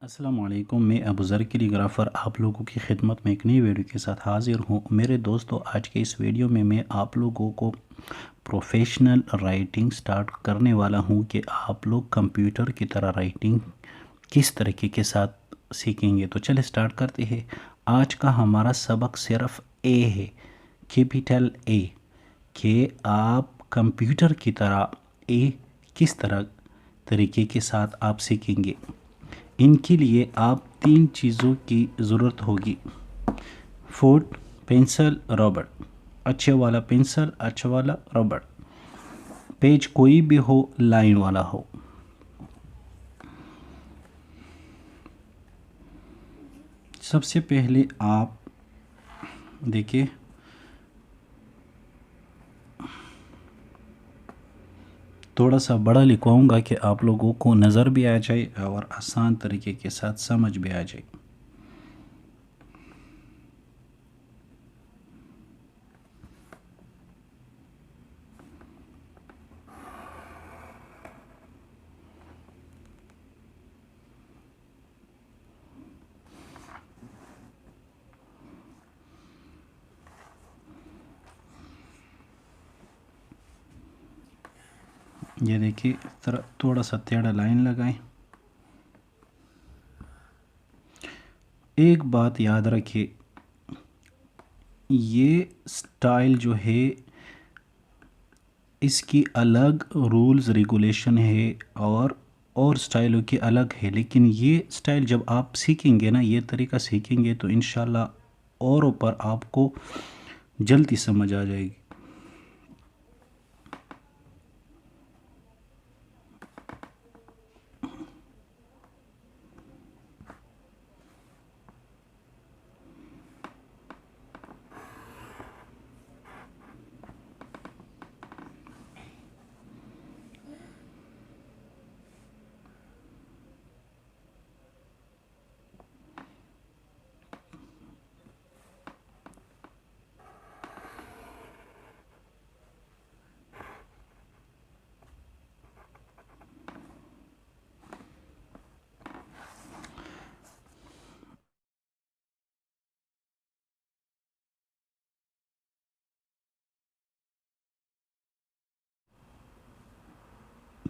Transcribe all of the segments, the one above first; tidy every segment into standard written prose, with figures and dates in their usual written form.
अस्सलाम वालेकुम। मैं अबू ज़र कैलीग्राफ़र आप लोगों की खिदमत में एक नई वीडियो के साथ हाज़िर हूँ। मेरे दोस्तों, आज के इस वीडियो में मैं आप लोगों को प्रोफेशनल राइटिंग स्टार्ट करने वाला हूँ कि आप लोग कंप्यूटर की तरह राइटिंग किस तरीके के साथ सीखेंगे। तो चलिए स्टार्ट करते हैं। आज का हमारा सबक सिर्फ ए है, कैपिटल ए, कि आप कंप्यूटर की तरह ए किस तरह तरीके के साथ आप सीखेंगे। इनके लिए आप तीन चीज़ों की ज़रूरत होगी: फुट, पेंसिल, रबड़। अच्छे वाला पेंसिल, अच्छा वाला रबड़। पेज कोई भी हो, लाइन वाला हो। सबसे पहले आप देखिए, थोड़ा सा बड़ा लिखवाऊंगा कि आप लोगों को नज़र भी आ जाए और आसान तरीके के साथ समझ भी आ जाए। ये देखिए, थोड़ा सा टेढ़ा लाइन लगाएं। एक बात याद रखिए, ये स्टाइल जो है इसकी अलग रूल्स रेगुलेशन है और स्टाइलों की अलग है, लेकिन ये स्टाइल जब आप सीखेंगे ना, ये तरीका सीखेंगे तो इंशाल्लाह और ऊपर आपको जल्दी समझ आ जाएगी।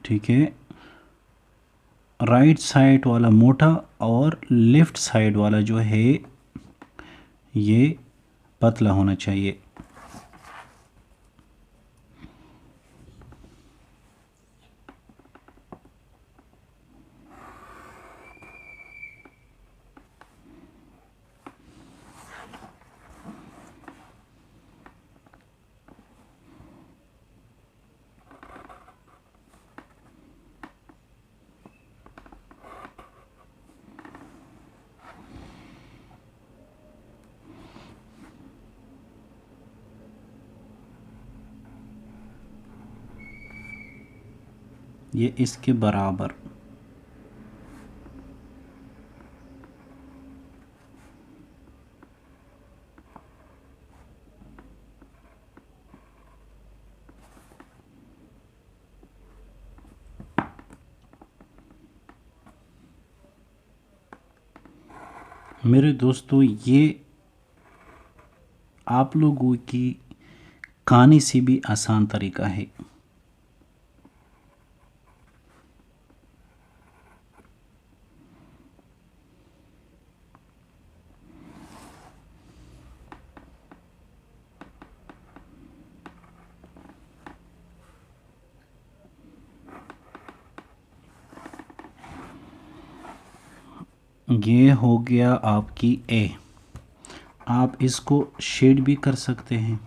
ठीक है, राइट साइड वाला मोटा और लेफ़्ट साइड वाला जो है ये पतला होना चाहिए। ये इसके बराबर। मेरे दोस्तों, ये आप लोगों की कहानी से भी आसान तरीका है। ये हो गया आपकी ए। आप इसको शेड भी कर सकते हैं।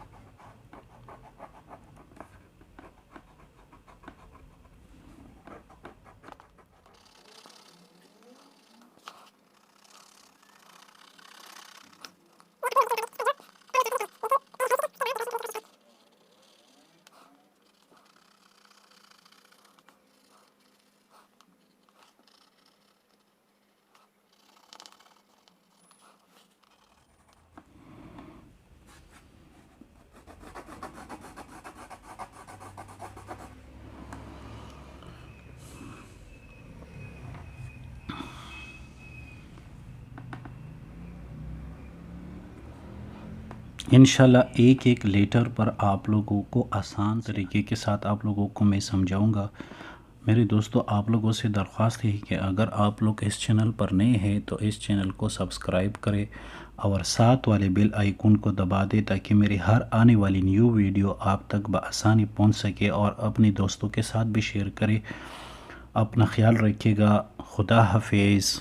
इंशाल्लाह एक एक लेटर पर आप लोगों को आसान तरीके के साथ आप लोगों को मैं समझाऊंगा। मेरे दोस्तों, आप लोगों से दरख्वास्त है कि अगर आप लोग इस चैनल पर नए हैं तो इस चैनल को सब्सक्राइब करें और साथ वाले बेल आइकन को दबा दें ताकि मेरी हर आने वाली न्यू वीडियो आप तक बआसानी पहुंच सके, और अपने दोस्तों के साथ भी शेयर करें। अपना ख्याल रखिएगा। खुदा हाफिज़।